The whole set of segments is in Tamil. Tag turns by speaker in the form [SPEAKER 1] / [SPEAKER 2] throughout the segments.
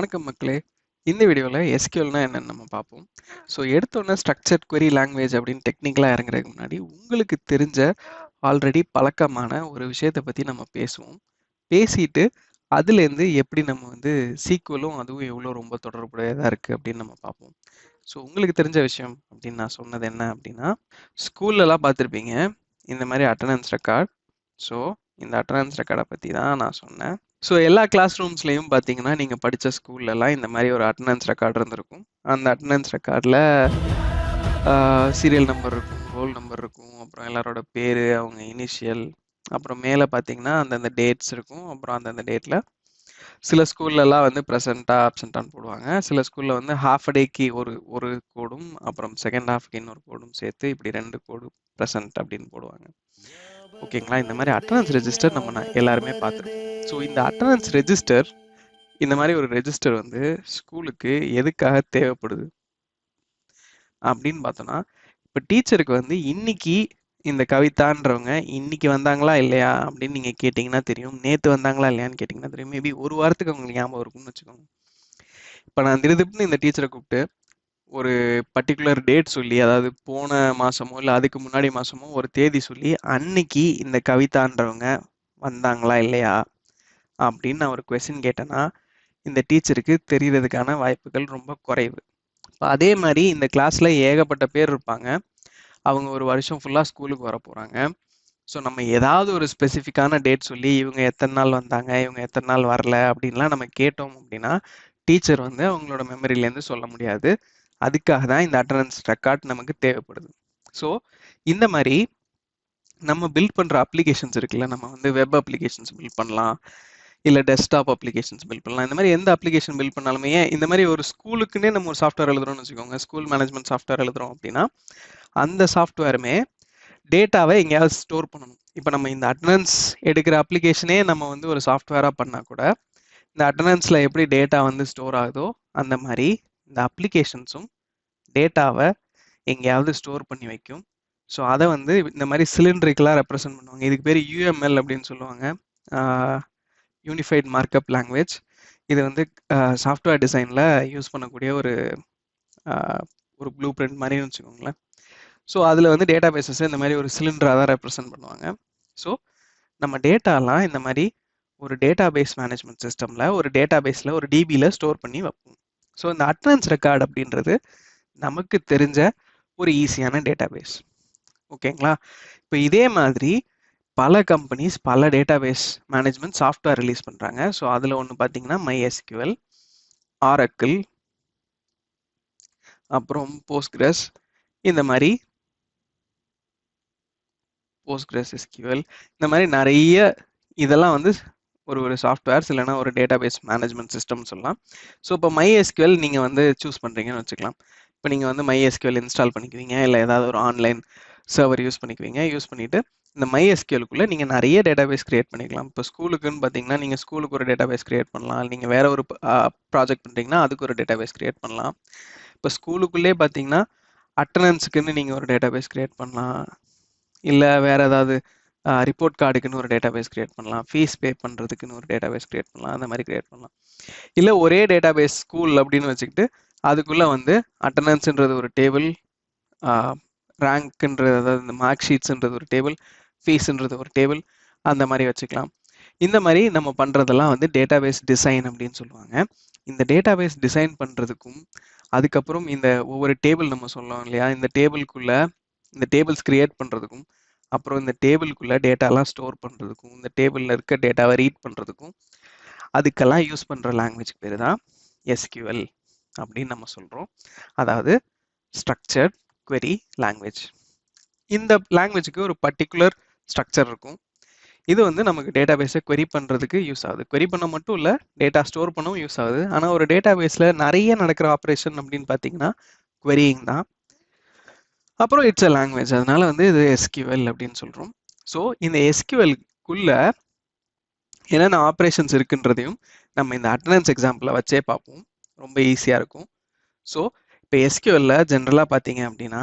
[SPEAKER 1] வணக்கம் மக்களே. இந்த வீடியோவில் எஸ்கியூஎல்னா என்னன்னு நம்ம பார்ப்போம். ஸோ எடுத்தோன்னே ஸ்ட்ரக்சர்ட் query லாங்குவேஜ் அப்படின்னு டெக்னிக்கலாக இறங்குறதுக்கு முன்னாடி உங்களுக்கு தெரிஞ்ச ஆல்ரெடி பழக்கமான ஒரு விஷயத்தை பற்றி நம்ம பேசுவோம். பேசிட்டு அதுலேருந்து எப்படி நம்ம வந்து சீக்குவலும் அதுவும் எவ்வளோ ரொம்ப தொடர்புடையதாக இருக்குது அப்படின்னு நம்ம பார்ப்போம். ஸோ உங்களுக்கு தெரிஞ்ச விஷயம் அப்படின்னு நான் சொன்னது என்ன அப்படின்னா, ஸ்கூல்லலாம் பார்த்துருப்பீங்க இந்த மாதிரி அட்டண்டன்ஸ் ரெக்கார்ட். ஸோ இந்த அட்டண்டன்ஸ் ரெக்கார்டை பற்றி தான் நான் சொன்னேன். ஸோ எல்லா கிளாஸ் ரூம்ஸ்லையும் பார்த்தீங்கன்னா நீங்கள் படித்த ஸ்கூல்லலாம் இந்த மாதிரி ஒரு அட்டண்டன்ஸ் ரெக்கார்ட் இருந்திருக்கும். அந்த அட்டண்டன்ஸ் ரெக்கார்டில் சீரியல் நம்பர் இருக்கும், ரோல் நம்பர் இருக்கும், அப்புறம் எல்லாரோட பேர், அவங்க இனிஷியல், அப்புறம் மேலே பார்த்தீங்கன்னா அந்தந்த டேட்ஸ் இருக்கும். அப்புறம் அந்தந்த டேட்டில் சில ஸ்கூல்லலாம் வந்து ப்ரெசண்ட்டாக ஆப்சண்ட்டான்னு போடுவாங்க. சில ஸ்கூலில் வந்து ஹாஃப் அ டேக்கு ஒரு கோடும், அப்புறம் செகண்ட் ஹாஃப்க்கு இன்னொரு கோடும் சேர்த்து இப்படி 2 கோடு ப்ரெசண்ட் அப்படின்னு போடுவாங்க. ஓகேங்களா? இந்த மாதிரி அட்டண்டன்ஸ் ரெஜிஸ்டர் நம்ம எல்லாருமே பார்த்துருக்கோம். ஸோ இந்த அட்டண்டன்ஸ் ரெஜிஸ்டர், இந்த மாதிரி ஒரு ரெஜிஸ்டர் வந்து ஸ்கூலுக்கு எதுக்காக தேவைப்படுது அப்படின்னு பார்த்தோன்னா, இப்போ டீச்சருக்கு வந்து இன்னைக்கு இந்த கவிதான்றவங்க இன்னைக்கு வந்தாங்களா இல்லையா அப்படின்னு நீங்கள் கேட்டிங்கன்னா தெரியும். நேற்று வந்தாங்களா இல்லையான்னு கேட்டிங்கன்னா தெரியும். மேபி ஒரு வாரத்துக்கு அவங்களுக்கு ஞாபகம் இருக்கும்னு வச்சுக்கோங்க. இப்போ நான் திடுதிப்புன்னு இந்த டீச்சரை கூப்பிட்டு ஒரு பர்டிகுலர் டேட் சொல்லி, அதாவது போன மாதமோ இல்லை அதுக்கு முன்னாடி மாதமோ ஒரு தேதி சொல்லி அன்னைக்கு இந்த கவிதான்றவங்க வந்தாங்களா இல்லையா அப்படின்னு நான் ஒரு கொஸ்டின் கேட்டேன்னா இந்த டீச்சருக்கு தெரியறதுக்கான வாய்ப்புகள் ரொம்ப குறைவு. இப்போ அதே மாதிரி இந்த கிளாஸில் ஏகப்பட்ட பேர் இருப்பாங்க. அவங்க ஒரு வருஷம் ஃபுல்லாக ஸ்கூலுக்கு வர போகிறாங்க. ஸோ நம்ம ஏதாவது ஒரு ஸ்பெசிஃபிக்கான டேட் சொல்லி இவங்க எத்தனை நாள் வந்தாங்க, இவங்க எத்தனை நாள் வரல அப்படின்லாம் நம்ம கேட்டோம் அப்படின்னா டீச்சர் வந்து அவங்களோட மெமரியிலேருந்து சொல்ல முடியாது. அதுக்காக தான் இந்த அட்டண்டன்ஸ் ரெக்கார்ட் நமக்கு தேவைப்படுது. ஸோ இந்த மாதிரி நம்ம பில்ட் பண்ணுற அப்ளிகேஷன்ஸ் இருக்குல்ல, நம்ம வந்து வெப் அப்ளிகேஷன்ஸ் பில்ட் பண்ணலாம், இல்லை டெஸ்க்டாப் அப்ளிகேஷன்ஸ் பில்ட் பண்ணலாம். இந்த மாதிரி எந்த அப்ளிகேஷன் பில்ட் பண்ணாலுமே இந்த மாதிரி ஒரு ஸ்கூலுக்குன்னே நம்ம ஒரு சாஃப்ட்வேர் எழுதுறோம்னு வச்சுக்கோங்க, ஸ்கூல் மேனேஜ்மெண்ட் சாஃப்ட்வேர் எழுதுறோம் அப்படின்னா அந்த சாஃப்ட்வேருமே டேட்டாவை எங்கேயாவது ஸ்டோர் பண்ணணும். இப்போ நம்ம இந்த அட்டண்டன்ஸ் எடுக்கிற அப்ளிகேஷனே நம்ம வந்து ஒரு சாஃப்ட்வேராக பண்ணால் கூட இந்த அட்டண்டன்ஸில் எப்படி டேட்டா வந்து ஸ்டோர் ஆகுதோ அந்த மாதிரி இந்த அப்ளிகேஷன்ஸும் டேட்டாவை எங்கேயாவது ஸ்டோர் பண்ணி வைக்கும். ஸோ அதை வந்து இந்த மாதிரி சிலிண்ட்ரிக்கலாக ரெப்ரசன்ட் பண்ணுவாங்க. இதுக்கு பேர் யூஎம்எல் அப்படின்னு சொல்லுவாங்க, யூனிஃபைட் மார்க்அப் லாங்குவேஜ். இது வந்து சாஃப்ட்வேர் டிசைனில் யூஸ் பண்ணக்கூடிய ஒரு ப்ளூ பிரிண்ட் மாதிரின்னு வச்சுக்கோங்களேன். ஸோ அதில் வந்து டேட்டா பேஸஸ் இந்த மாதிரி ஒரு சிலிண்டராக தான் ரெப்ரசன்ட் பண்ணுவாங்க. ஸோ நம்ம டேட்டாலாம் இந்த மாதிரி ஒரு டேட்டா பேஸ் மேனேஜ்மெண்ட் சிஸ்டமில் ஒரு டேட்டா பேஸில் ஒரு டிபியில் ஸ்டோர் பண்ணி வைப்போம். ஸோ இந்த அட்டண்டன்ஸ் ரெக்கார்டு அப்படின்றது நமக்கு தெரிஞ்ச ஒரு ஈஸியான டேட்டா பேஸ். ஓகேங்களா? இப்போ இதே மாதிரி பல கம்பெனிஸ் பல data base management software release பண்ணுறாங்க. ஸோ அதில் ஒன்று பார்த்தீங்கன்னா MySQL, Oracle, அப்புறம் போஸ்ட்கிரஸ், இந்த மாதிரி போஸ்ட்கிரஸ் SQL, இந்த மாதிரி நிறைய இதெல்லாம் வந்து ஒரு சாஃப்ட்வேர்ஸ் இல்லைனா ஒரு டேட்டா பேஸ் மேனேஜ்மெண்ட் சிஸ்டம் சொல்லலாம். ஸோ இப்போ MySQL நீங்கள் வந்து சூஸ் பண்ணுறீங்கன்னு வச்சுக்கலாம். இப்போ நீங்கள் வந்து MySQL இன்ஸ்டால் பண்ணிக்குவீங்க, இல்லை ஏதாவது ஒரு ஆன்லைன் சர்வர் யூஸ் பண்ணிக்குவீங்க. யூஸ் பண்ணிவிட்டு இந்த MySQLக்குள்ளே நீங்கள் நிறைய டேட்டா பேஸ் கிரியேட் பண்ணிக்கலாம். இப்போ ஸ்கூலுக்குன்னு பார்த்தீங்கன்னா நீங்கள் ஸ்கூலுக்கு ஒரு டேட்டா பேஸ் கிரியேட் பண்ணலாம். நீங்கள் வேறு ஒரு ப்ராஜெக்ட் பண்ணுறீங்கன்னா அதுக்கு ஒரு டேட்டா பேஸ் கிரியேட் பண்ணலாம். இப்போ ஸ்கூலுக்குள்ளே பார்த்தீங்கன்னா அட்டண்டன்ஸுக்குன்னு நீங்கள் ஒரு டேட்டா பேஸ் கிரியேட் பண்ணலாம், இல்லை வேறு ஏதாவது ரிப்போர்ட் கார்டுக்குன்னு ஒரு டேட்டா பேஸ் கிரியேட் பண்ணலாம், ஃபீஸ் பே பண்ணுறதுக்குன்னு ஒரு டேட்டா பேஸ் கிரியேட் பண்ணலாம், அந்த மாதிரி கிரியேட் பண்ணலாம். இல்லை ஒரே டேட்டா பேஸ் ஸ்கூல் அப்படின்னு வச்சுக்கிட்டு அதுக்குள்ளே வந்து அட்டண்டன்ஸுன்றது ஒரு டேபிள், ரேங்க்ன்றது அதாவது இந்த மார்க் ஷீட்ஸுன்றது ஒரு டேபிள், ஃபீஸுன்றது ஒரு டேபிள், அந்த மாதிரி வச்சுக்கலாம். இந்த மாதிரி நம்ம பண்ணுறதெல்லாம் வந்து டேட்டா பேஸ் டிசைன் அப்படின்னு சொல்லுவாங்க. இந்த டேட்டா பேஸ் டிசைன் பண்ணுறதுக்கும் அதுக்கப்புறம் இந்த ஒவ்வொரு டேபிள் நம்ம சொல்லலாம் இல்லையா, இந்த டேபிள்குள்ளே இந்த டேபிள்ஸ் கிரியேட் பண்ணுறதுக்கும் அப்புறம் இந்த டேபிள்குள்ளே டேட்டாலாம் ஸ்டோர் பண்ணுறதுக்கும் இந்த டேபிளில் இருக்க டேட்டாவை ரீட் பண்ணுறதுக்கும் அதுக்கெல்லாம் யூஸ் பண்ணுற லாங்குவேஜ்க்கு பேர் தான் SQL அப்படின்னு நம்ம சொல்கிறோம். அதாவது ஸ்ட்ரக்சர்ட் query லாங்குவேஜ். இந்த லாங்குவேஜுக்கு ஒரு பர்டிகுலர் ஸ்ட்ரக்சர் இருக்கும். இது வந்து நமக்கு டேட்டா பேஸை query பண்ணுறதுக்கு யூஸ் ஆகுது. query பண்ண மட்டும் இல்லை, டேட்டா ஸ்டோர் பண்ணவும் யூஸ் ஆகுது. ஆனால் ஒரு டேட்டா பேஸில் நிறைய நடக்கிற ஆப்ரேஷன் அப்படின்னு பார்த்தீங்கன்னா querying தான். அப்புறம் இட்ஸ் அ லாங்குவேஜ், அதனால வந்து இது SQL அப்படின்னு சொல்கிறோம். ஸோ இந்த SQLக்குள்ள என்னென்ன ஆப்ரேஷன்ஸ் இருக்குன்றதையும் நம்ம இந்த அட்டண்டன்ஸ் எக்ஸாம்பிளை வச்சே பார்ப்போம். ரொம்ப ஈஸியாக இருக்கும். ஸோ இப்போ SQLல ஜென்ரலாக பார்த்தீங்க அப்படின்னா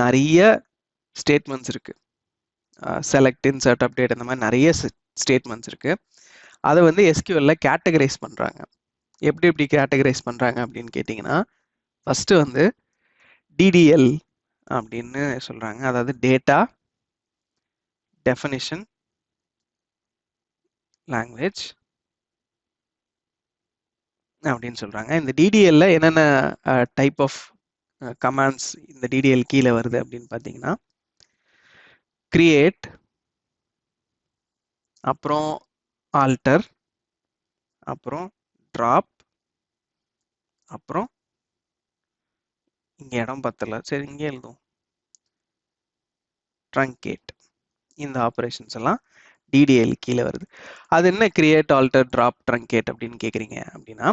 [SPEAKER 1] நிறைய ஸ்டேட்மெண்ட்ஸ் இருக்குது. செலக்ட், இன்சர்ட், அப்டேட், இந்த மாதிரி நிறைய ஸ்டேட்மெண்ட்ஸ் இருக்குது. அதை வந்து எஸ்கியூஎல்ல கேட்டகரைஸ் பண்ணுறாங்க. எப்படி கேட்டகரைஸ் பண்ணுறாங்க அப்படின்னு கேட்டிங்கன்னா, ஃபஸ்ட்டு வந்து டிடிஎல் அப்படின்னு சொல்கிறாங்க. அதாவது டேட்டா டெஃபினிஷன் லாங்குவேஜ் அப்படின்னு சொல்கிறாங்க. இந்த டிடிஎல்ல என்னென்ன டைப் ஆஃப் கமாண்ட்ஸ் இந்த டிடிஎல் கீழே வருது அப்படின்னு பார்த்தீங்கன்னா, கிரியேட், அப்புறம் ஆல்டர், அப்புறம் ட்ராப், அப்புறம் இங்கே இடம் பத்தல, சரி இங்கே எழுதும், ட்ரங்கேட். இந்த ஆப்ரேஷன்ஸ் எல்லாம் டிடிஎல் கீழே வருது. அது என்ன கிரியேட், ஆல்டர், ட்ராப், ட்ரங்கேட் அப்படின்னு கேட்குறீங்க அப்படின்னா,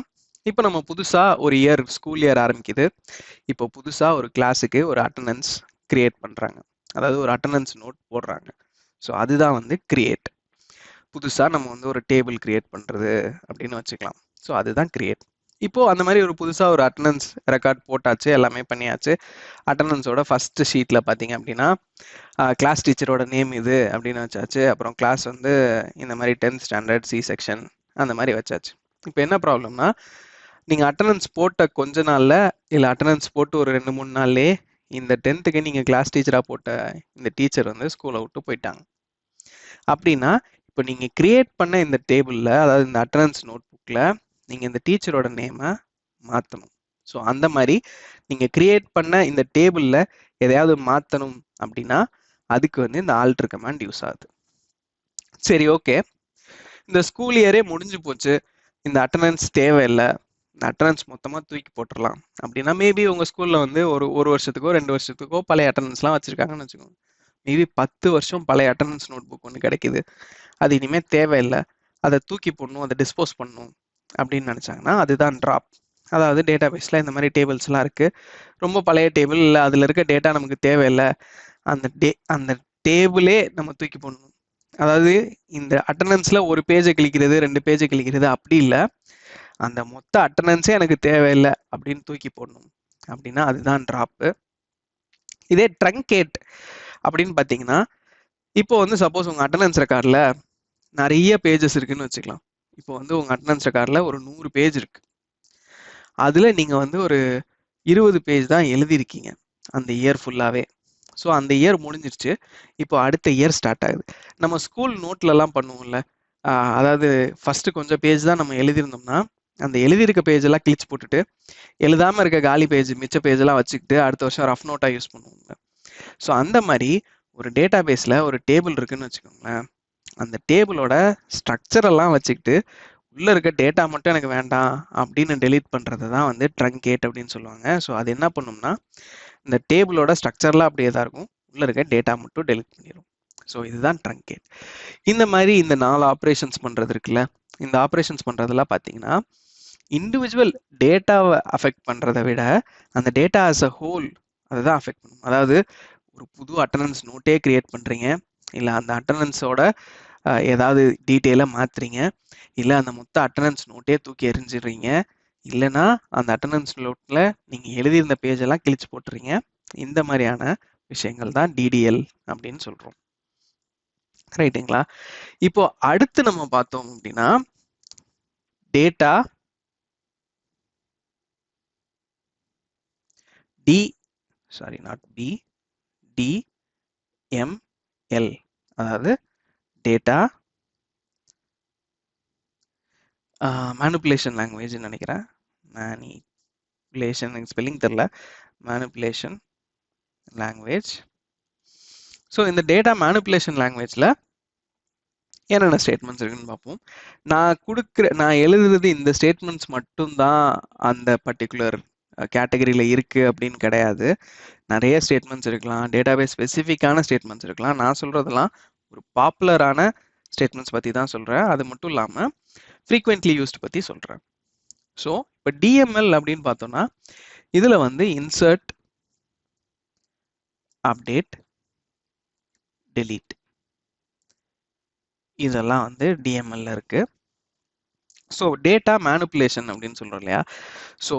[SPEAKER 1] இப்போ நம்ம புதுசாக ஒரு இயர், ஸ்கூல் இயர் ஆரம்பிக்குது. இப்போ புதுசாக ஒரு கிளாஸுக்கு ஒரு அட்டண்டன்ஸ் கிரியேட் பண்ணுறாங்க, அதாவது ஒரு அட்டண்டன்ஸ் நோட் போடுறாங்க. ஸோ அதுதான் வந்து கிரியேட். புதுசாக நம்ம வந்து ஒரு டேபிள் கிரியேட் பண்ணுறது அப்படின்னு வச்சுக்கலாம். ஸோ அதுதான் கிரியேட். இப்போது அந்த மாதிரி ஒரு புதுசாக ஒரு அட்டண்டன்ஸ் ரெக்கார்ட் போட்டாச்சு, எல்லாமே பண்ணியாச்சு. அட்டண்டன்ஸோட ஃபஸ்ட்டு ஷீட்டில் பார்த்தீங்க அப்படின்னா கிளாஸ் டீச்சரோட நேம் இது அப்படின்னு வச்சாச்சு. அப்புறம் கிளாஸ் வந்து இந்த மாதிரி 10th ஸ்டாண்டர்ட் சி செக்ஷன் அந்த மாதிரி வச்சாச்சு. இப்போ என்ன ப்ராப்ளம்னா, நீங்கள் அட்டண்டன்ஸ் போட்ட கொஞ்ச நாளில் இல்லை அட்டண்டன்ஸ் போட்டு ஒரு 2-3 நாள்லேயே இந்த 10th நீங்கள் கிளாஸ் டீச்சராக போட்ட இந்த டீச்சர் வந்து ஸ்கூலை விட்டு போயிட்டாங்க. அப்படின்னா இப்போ நீங்கள் கிரியேட் பண்ண இந்த டேபிளில், அதாவது இந்த அட்டண்டன்ஸ் நோட் புக்கில் நீங்கள் இந்த டீச்சரோட நேமை மாற்றணும். ஸோ அந்த மாதிரி நீங்கள் கிரியேட் பண்ண இந்த டேபிளில் எதையாவது மாற்றணும் அப்படின்னா அதுக்கு வந்து இந்த ஆல்டர் கமாண்ட் யூஸ் ஆகுது. சரி, ஓகே, இந்த ஸ்கூல் இயரே முடிஞ்சு போச்சு, இந்த அட்டண்டன்ஸ் தேவையில்லை, இந்த அட்டண்டன்ஸ் மொத்தமாக தூக்கி போட்டுடலாம் அப்படின்னா, மேபி உங்கள் ஸ்கூலில் வந்து ஒரு வருஷத்துக்கோ 2 வருஷத்துக்கோ பழைய அட்டண்டன்ஸ்லாம் வச்சுருக்காங்கன்னு வச்சுக்கோங்க. மேபி 10 வருஷம் பழைய அட்டண்டன்ஸ் நோட் புக் ஒன்று கிடைக்குது, அது இனிமேல் தேவையில்லை, அதை தூக்கி போடணும், அதை டிஸ்போஸ் பண்ணணும் அப்படின்னு நினச்சாங்கன்னா அதுதான் ட்ராப். அதாவது டேட்டா பேஸில் இந்த மாதிரி டேபிள்ஸ்லாம் இருக்குது, ரொம்ப பழைய டேபிள், இல்லை அதில் இருக்க டேட்டா நமக்கு தேவையில்லை, அந்த டேபிளே நம்ம தூக்கி போடணும். அதாவது இந்த அட்டண்டன்ஸில் ஒரு பேஜை கிளிக்கிறது, 2 பேஜை கிளிக்கிறது அப்படி இல்லை, அந்த மொத்த அட்டண்டன்ஸே எனக்கு தேவையில்லை அப்படின்னு தூக்கி போடணும் அப்படின்னா அதுதான் ட்ராப்பு. இதே ட்ரங்கேட் அப்படின்னு பார்த்தீங்கன்னா, இப்போ வந்து சப்போஸ் உங்கள் அட்டண்டன்ஸ் ரெக்கார்டில் நிறைய பேஜஸ் இருக்குன்னு வச்சுக்கலாம். இப்போ வந்து உங்கள் அட்டண்டன்ஸ் ரெக்கார்டில் ஒரு 100 பேஜ் இருக்கு, அதில் நீங்கள் வந்து ஒரு 20 பேஜ் தான் எழுதியிருக்கீங்க அந்த இயர் ஃபுல்லாகவே. ஸோ அந்த இயர் முடிஞ்சிருச்சு, இப்போ அடுத்த இயர் ஸ்டார்ட் ஆகுது. நம்ம ஸ்கூல் நோட்லலாம் பண்ணுவோம்ல, அதாவது ஃபஸ்ட்டு கொஞ்சம் பேஜ் தான் நம்ம எழுதியிருந்தோம்னா அந்த எழுதியிருக்க பேஜெல்லாம் கிழிச்சு போட்டுட்டு எழுதாமல் இருக்க காலி பேஜ் மிச்ச பேஜெல்லாம் வச்சுக்கிட்டு அடுத்த வருஷம் ரஃப் நோட்டாக யூஸ் பண்ணுவோங்க. ஸோ அந்த மாதிரி ஒரு டேட்டா பேஸில் ஒரு டேபிள் இருக்குன்னு வச்சுக்கோங்களேன், அந்த டேபிளோட ஸ்ட்ரக்சரெல்லாம் வச்சுக்கிட்டு உள்ளே இருக்க டேட்டா மட்டும் எனக்கு வேண்டாம் அப்படின்னு டெலீட் பண்ணுறது தான் வந்து ட்ரங்கேட் அப்படின்னு சொல்லுவாங்க. ஸோ அது என்ன பண்ணும்னா, இந்த டேபிளோட ஸ்ட்ரக்சர்லாம் அப்படியே தான் இருக்கும், உள்ளே இருக்க டேட்டா மட்டும் டெலீட் பண்ணிடும். ஸோ இதுதான் ட்ரங்கேட். இந்த மாதிரி இந்த 4 ஆப்ரேஷன்ஸ் பண்ணுறது இருக்குல்ல, இந்த ஆப்ரேஷன்ஸ் பண்ணுறதெல்லாம் பார்த்தீங்கன்னா இண்டிவிஜுவல் டேட்டாவை அஃபெக்ட் பண்ணுறதை விட அந்த டேட்டா ஆஸ் அ ஹோல் அதை தான் அஃபெக்ட் பண்ணும். அதாவது ஒரு புது அட்டண்டன்ஸ் நோட்டே கிரியேட் பண்ணுறீங்க, இல்லை அந்த அட்டண்டன்ஸோட ஏதாவது டீட்டெயிலை மாற்றுறீங்க, இல்லை அந்த மொத்த அட்டண்டன்ஸ் நோட்டே தூக்கி எறிஞ்சிடுறீங்க, இல்லைன்னா அந்த அட்டண்டன்ஸ் நோட்டில் நீங்கள் எழுதியிருந்த பேஜெல்லாம் கிழிச்சு போட்டுறீங்க. இந்த மாதிரியான விஷயங்கள் தான் டிடிஎல் அப்படின்னு சொல்கிறோம். ரைட்டுங்களா? இப்போ அடுத்து நம்ம பார்த்தோம் அப்படின்னா டேட்டா DML, அதாவது டேட்டா மேனிப்புலேஷன் லாங்குவேஜ்னு நினைக்கிறேன். மேனிப்புலேஷன் எனக்கு ஸ்பெல்லிங் தெரில, மேனிப்புலேஷன் லாங்குவேஜ். ஸோ இந்த டேட்டா மேனிப்புலேஷன் லாங்குவேஜில் என்னென்ன ஸ்டேட்மெண்ட்ஸ் இருக்குன்னு பார்ப்போம். நான் எழுதுறது இந்த ஸ்டேட்மெண்ட்ஸ் மட்டும்தான் அந்த பர்டிகுலர் கேட்டகரியில் இருக்குது அப்படின்னு கிடையாது. நிறைய ஸ்டேட்மெண்ட்ஸ் இருக்கலாம், டேட்டாபேஸ் ஸ்பெசிஃபிக்கான ஸ்டேட்மெண்ட்ஸ் இருக்கலாம். நான் சொல்கிறதெல்லாம் ஒரு பாப்புலரான ஸ்டேட்மெண்ட்ஸ் பற்றி தான் சொல்கிறேன். அது மட்டும் இல்லாமல் ஃப்ரீக்வெண்ட்லி யூஸ்டு பற்றி சொல்கிறேன். ஸோ இப்போ டிஎம்எல் அப்படின்னு பார்த்தோன்னா இதில் வந்து இன்சர்ட், அப்டேட், டெலீட் இதெல்லாம் வந்து டிஎம்எல்ல இருக்கு. ஸோ டேட்டா மேனிப்புலேஷன் அப்படின்னு சொல்கிறோம் இல்லையா, ஸோ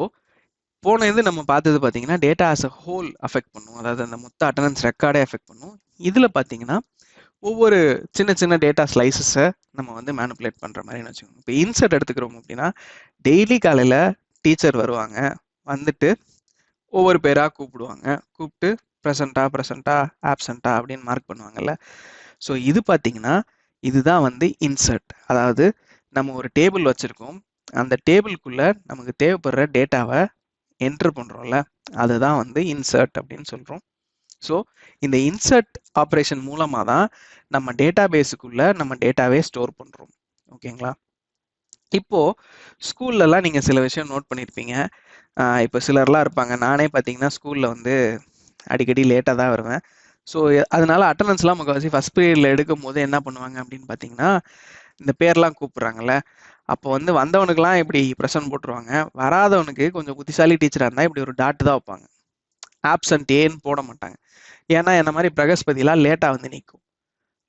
[SPEAKER 1] போன இது நம்ம பார்த்தது பார்த்தீங்கன்னா data as a whole affect பண்ணும், அதாவது அந்த மொத்த அட்டண்டன்ஸ் ரெக்கார்டே அஃபெக்ட் பண்ணும். இதில் பார்த்தீங்கன்னா ஒவ்வொரு சின்ன சின்ன டேட்டா ஸ்லைசஸை நம்ம வந்து மேனிப்புலேட் பண்ணுற மாதிரின்னு வச்சுக்கோங்க. இப்போ இன்சர்ட் எடுத்துக்கிறோம் அப்படின்னா டெய்லி காலையில் டீச்சர் வருவாங்க, வந்துட்டு ஒவ்வொரு பேராக கூப்பிடுவாங்க, கூப்பிட்டு ப்ரெசண்டா ஆப்சண்டா அப்படின்னு மார்க் பண்ணுவாங்கல்ல. ஸோ இது பார்த்தீங்கன்னா இதுதான் வந்து இன்சர்ட். அதாவது நம்ம ஒரு டேபிள் வச்சுருக்கோம், அந்த டேபிளுக்குள்ளே நமக்கு தேவைப்படுற டேட்டாவை என்ட்ரு பண்ணுறோம்ல, அதுதான் வந்து இன்சர்ட் அப்படின்னு சொல்கிறோம். ஸோ இந்த இன்சர்ட் ஆப்ரேஷன் மூலமாக தான் நம்ம டேட்டா பேஸுக்குள்ளே நம்ம டேட்டாவே ஸ்டோர் பண்ணுறோம். ஓகேங்களா? இப்போது ஸ்கூல்லலாம் நீங்கள் சில விஷயம் நோட் பண்ணியிருப்பீங்க. இப்போ சிலர்லாம் இருப்பாங்க, நானே பார்த்தீங்கன்னா ஸ்கூலில் வந்து அடிக்கடி லேட்டாக தான் வருவேன். ஸோ அதனால அட்டண்டன்ஸ்லாம் முக்கால்வாசி ஃபஸ்ட் பீரியடில் எடுக்கும் போது என்ன பண்ணுவாங்க அப்படின்னு பார்த்தீங்கன்னா, இந்த பேர்லாம் கூப்பிட்றாங்கல்ல, அப்போ வந்து வந்தவனுக்குலாம் இப்படி ப்ரெசன்ட் போட்டுருவாங்க, வராதவனுக்கு கொஞ்சம் புத்திசாலி டீச்சராக இருந்தால் இப்படி ஒரு டாட் தான் வைப்பாங்க, ஆப்சண்ட் ஏன்னு போட மாட்டாங்க. ஏன்னா என்ன மாதிரி பிரகஸ்பதிலாம் லேட்டாக வந்து நிற்கும்.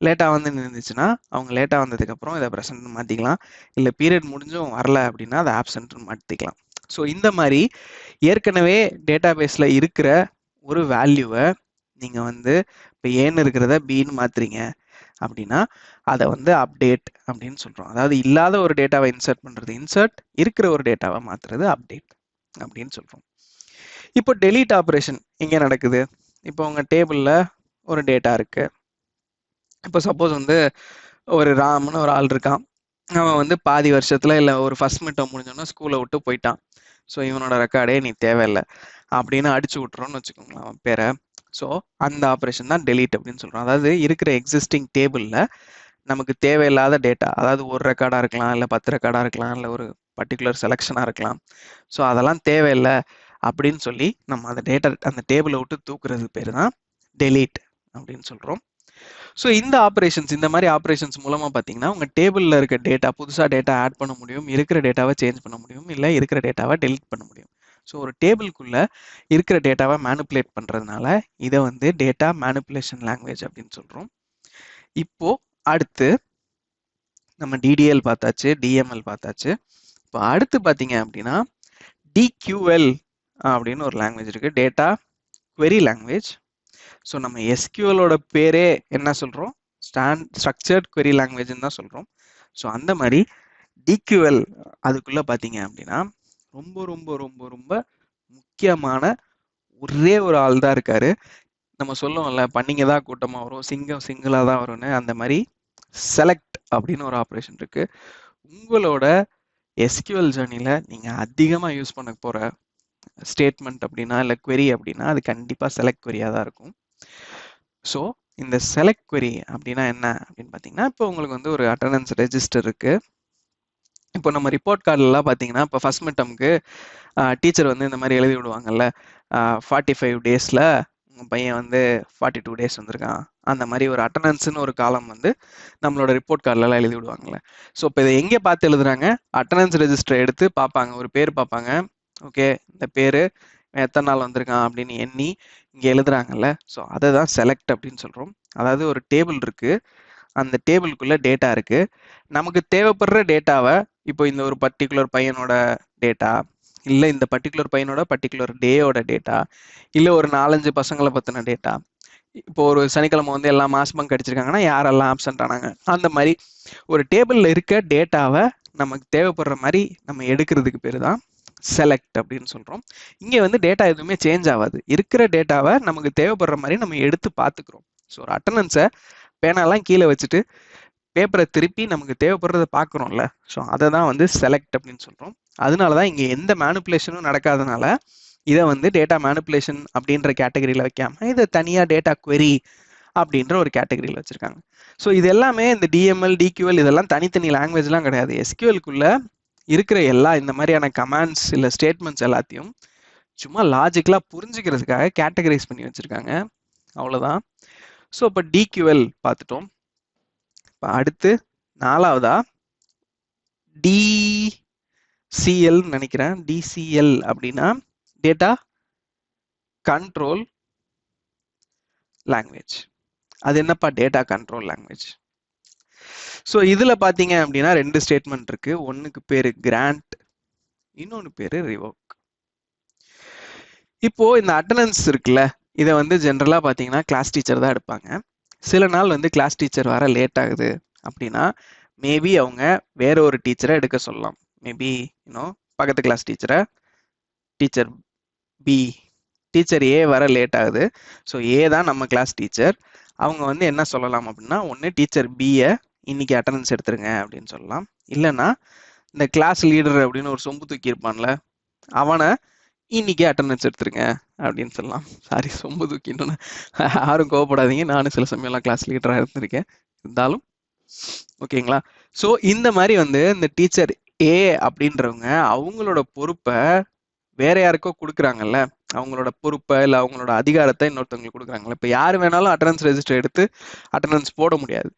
[SPEAKER 1] லேட்டாக வந்து நின்றுச்சுன்னா அவங்க லேட்டாக வந்ததுக்கப்புறம் இதை ப்ரெசன்ட்னு மாற்றிக்கலாம், இல்லை பீரியட் முடிஞ்சும் வரல அப்படின்னா அதை ஆப்சண்ட்னு மாற்றிக்கலாம். ஸோ இந்த மாதிரி ஏற்கனவே டேட்டா பேஸில் இருக்கிற ஒரு வேல்யூவை நீங்கள் வந்து இப்போ ஏன்னு இருக்கிறத பின்னு மாற்றுறீங்க அப்படின்னா அதை வந்து அப்டேட் அப்படின்னு சொல்கிறோம். அதாவது இல்லாத ஒரு டேட்டாவை இன்சர்ட் பண்ணுறது இன்சர்ட், இருக்கிற ஒரு டேட்டாவை மாற்றுறது அப்டேட் அப்படின்னு சொல்கிறோம். இப்போ டெலீட் ஆப்ரேஷன் இங்கே நடக்குது. இப்போ உங்கள் டேபிளில் ஒரு டேட்டா இருக்குது. இப்போ சப்போஸ் வந்து ஒரு ராம்னு ஒரு ஆள் இருக்கான், அவன் வந்து பாதி வருஷத்தில் இல்லை ஒரு ஃபஸ்ட் மிட்டம் முடிஞ்சோன்னா ஸ்கூலை விட்டு போயிட்டான். ஸோ இவனோட ரெக்கார்டே நீ தேவையில்லை அப்படின்னு அடிச்சு விட்றோன்னு வச்சுக்கோங்களேன் அவன் பேரை. ஸோ அந்த ஆப்ரேஷன் தான் டெலீட் அப்படின்னு சொல்கிறோம். அதாவது இருக்கிற எக்ஸிஸ்டிங் டேபிளில் நமக்கு தேவையில்லாத டேட்டா, அதாவது ஒரு ரெக்கார்டாக இருக்கலாம், இல்லை 10 ரெக்கார்டாக இருக்கலாம், இல்லை ஒரு பர்டிகுலர் செலெக்ஷனாக இருக்கலாம். ஸோ அதெல்லாம் தேவையில்லை அப்படின்னு சொல்லி நம்ம அந்த டேட்டா அந்த டேபிளை விட்டு தூக்குறது பேர் தான் டெலீட் அப்படின்னு சொல்கிறோம். ஸோ இந்த ஆப்ரேஷன்ஸ், இந்த மாதிரி ஆப்ரேஷன்ஸ் மூலமாக பார்த்தீங்கன்னா உங்கள் டேபிளில் இருக்க டேட்டா, புதுசாக டேட்டா ஆட் பண்ண முடியும், இருக்கிற டேட்டாவை சேஞ்ச் பண்ண முடியும், இல்லை இருக்கிற டேட்டாவை டெலிட் பண்ண முடியும். ஸோ ஒரு டேபிளுக்குள்ளே இருக்கிற டேட்டாவை மேனிப்புலேட் பண்ணுறதுனால இதை வந்து டேட்டா மேனிப்புலேஷன் லாங்குவேஜ் அப்படின்னு சொல்கிறோம். இப்போ அடுத்து நம்ம டிடிஎல் பார்த்தாச்சு, டிஎம்எல் பார்த்தாச்சு. இப்போ அடுத்து பார்த்தீங்க அப்படின்னா டிக்யூஎல் அப்படின்னு ஒரு லாங்குவேஜ் இருக்குது, டேட்டா query லாங்குவேஜ். ஸோ நம்ம எஸ்கியூஎலோட பேரே என்ன சொல்கிறோம், ஸ்ட்ரக்சர்ட் query லாங்குவேஜ்னு தான் சொல்கிறோம். ஸோ அந்த மாதிரி டிக்யூஎல் அதுக்குள்ளே பார்த்தீங்க அப்படின்னா ரொம்ப ரொம்ப ரொம்ப ரொம்ப முக்கியமான ஒரே ஒரு ஆள் தான் இருக்காரு. நம்ம சொல்லுவோம்ல, பண்ணிங்க தான் கூட்டமாக வரும், சிங்கம் சிங்கிளாக தான் வரும்னு, அந்த மாதிரி செலக்ட் அப்படின்னு ஒரு ஆப்ரேஷன் இருக்கு. உங்களோட எஸ்கியூஎல் ஜர்னியில் நீங்கள் அதிகமாக யூஸ் பண்ண போகிற ஸ்டேட்மெண்ட் அப்படின்னா இல்லை query அப்படின்னா அது கண்டிப்பாக செலக்ட் queryயாக தான் இருக்கும். ஸோ இந்த செலக்ட் query அப்படின்னா என்ன அப்படின்னு பார்த்தீங்கன்னா, இப்போ உங்களுக்கு வந்து ஒரு அட்டண்டன்ஸ் ரெஜிஸ்டர் இருக்குது. இப்போ நம்ம ரிப்போர்ட் கார்டுலாம் பார்த்தீங்கன்னா, இப்போ ஃபஸ்ட் மிட்டமுக்கு டீச்சர் வந்து இந்த மாதிரி எழுதி விடுவாங்கல்ல, 45 டேஸில் உங்கள் பையன் வந்து 42 டேஸ் வந்திருக்கான், அந்த மாதிரி ஒரு அட்டண்டன்ஸ்னு ஒரு காலம் வந்து நம்மளோட ரிப்போர்ட் கார்டிலலாம் எழுதி விடுவாங்கல்ல. ஸோ இப்போ இதை எங்கே பார்த்து எழுதுறாங்க, அட்டண்டன்ஸ் ரெஜிஸ்டர் எடுத்து பார்ப்பாங்க, ஒரு பேர் பார்ப்பாங்க, ஓகே இந்த பேர் எத்தனை நாள் வந்திருக்கான் அப்படின்னு எண்ணி இங்கே எழுதுறாங்கல்ல. ஸோ அதை தான் செலக்ட் அப்படின்னு சொல்கிறோம். அதாவது ஒரு டேபிள் இருக்குது, அந்த டேபிளுக்குள்ளே டேட்டா இருக்குது, நமக்கு தேவைப்படுற டேட்டாவை இப்போ இந்த ஒரு பர்டிகுலர் பையனோட டேட்டா, இல்லை இந்த பர்டிகுலர் பையனோட பர்டிகுலர் டேயோட டேட்டா, இல்லை ஒரு 4-5 பசங்களை பற்றின டேட்டா. இப்போ ஒரு சனிக்கிழமை வந்து எல்லாம் மாஸ் பங்க் அடிச்சிருக்காங்கன்னா யாரெல்லாம் ஆப்சண்ட் ஆனாங்க, அந்த மாதிரி ஒரு டேபிளில் இருக்க டேட்டாவை நமக்கு தேவைப்படுற மாதிரி நம்ம எடுக்கிறதுக்கு பேர் தான் செலக்ட் அப்படின்னு சொல்கிறோம். இங்கே வந்து டேட்டா எதுவுமே சேஞ்ச் ஆகாது, இருக்கிற டேட்டாவை நமக்கு தேவைப்படுற மாதிரி நம்ம எடுத்து பார்த்துக்கிறோம். ஸோ ஒரு அட்டண்டன்ஸை பேனாலாம் கீழே வச்சுட்டு பேப்பரை திருப்பி நமக்கு தேவைப்படுறத பார்க்குறோம்ல, ஸோ அதை தான் வந்து செலக்ட் அப்படின்னு சொல்கிறோம். அதனால தான் இங்கே எந்த மேனிப்புலேஷனும் நடக்காதனால இதை வந்து டேட்டா மேனிப்புலேஷன் அப்படின்ற கேட்டகரியில் வைக்காம இதை தனியாக டேட்டா query அப்படின்ற ஒரு கேட்டகரியில் வச்சுருக்காங்க. ஸோ இது எல்லாமே இந்த டிஎம்எல் டிக்யூஎல் இதெல்லாம் தனித்தனி லாங்குவேஜ்லாம் கிடையாது. எஸ்கியூஎல்குள்ளே இருக்கிற எல்லா இந்த மாதிரியான கமாண்ட்ஸ் இல்லை ஸ்டேட்மெண்ட்ஸ் எல்லாத்தையும் சும்மா லாஜிக்கலாக புரிஞ்சுக்கிறதுக்காக கேட்டகரைஸ் பண்ணி வச்சுருக்காங்க, அவ்வளோதான். ஸோ இப்போ டிக்யூஎல் பார்த்துட்டோம். இப்போ அடுத்து நாலாவதா டிசிஎல் நினைக்கிறேன். டிசிஎல் அப்படின்னா டேட்டா கண்ட்ரோல் லாங்குவேஜ். அது என்னப்பா டேட்டா கண்ட்ரோல் லாங்குவேஜ்? ஸோ இதில் பார்த்தீங்க அப்படின்னா 2 ஸ்டேட்மெண்ட் இருக்கு. ஒன்றுக்கு பேர் கிராண்ட், இன்னொன்று பேர் ரிவோக். இப்போ இந்த அட்டண்டன்ஸ் இருக்குல்ல, இதை வந்து ஜென்ரலாக பார்த்தீங்கன்னா கிளாஸ் டீச்சர் தான் எடுப்பாங்க. சில நாள் வந்து கிளாஸ் டீச்சர் வர லேட் ஆகுது அப்படின்னா மேபி அவங்க வேற ஒரு டீச்சரை எடுக்க சொல்லலாம். மேபி பக்கத்து கிளாஸ் டீச்சரை, டீச்சர் பி, டீச்சர் ஏ வர லேட் ஆகுது. ஸோ ஏ தான் நம்ம கிளாஸ் டீச்சர். அவங்க வந்து என்ன சொல்லலாம் அப்படின்னா, ஒன்று டீச்சர் பியை இன்னைக்கு அட்டண்டன்ஸ் எடுத்துருங்க அப்படின்னு சொல்லலாம். இல்லைன்னா இந்த கிளாஸ் லீடர் அப்படின்னு ஒரு சொம்பு தூக்கி இருப்பான்ல, அவனை இன்னைக்கு அட்டண்டன்ஸ் எடுத்துருங்க அப்படின்னு சொல்லலாம். சாரி, சொம்பு தூக்கின்னு யாரும் கோவப்படாதீங்க, நானும் சில சமயம்லாம் கிளாஸ் லீடராக இருந்திருக்கேன், இருந்தாலும் ஓகேங்களா. ஸோ இந்த மாதிரி வந்து இந்த டீச்சர் ஏ அப்படின்றவங்க அவங்களோட பொறுப்பை வேற யாருக்கோ கொடுக்குறாங்கல்ல, அவங்களோட பொறுப்பை இல்லை அவங்களோட அதிகாரத்தை இன்னொருத்தவங்களுக்கு கொடுக்குறாங்கல்ல. இப்போ யார் வேணாலும் அட்டண்டன்ஸ் ரெஜிஸ்டர் எடுத்து அட்டண்டன்ஸ் போட முடியாது.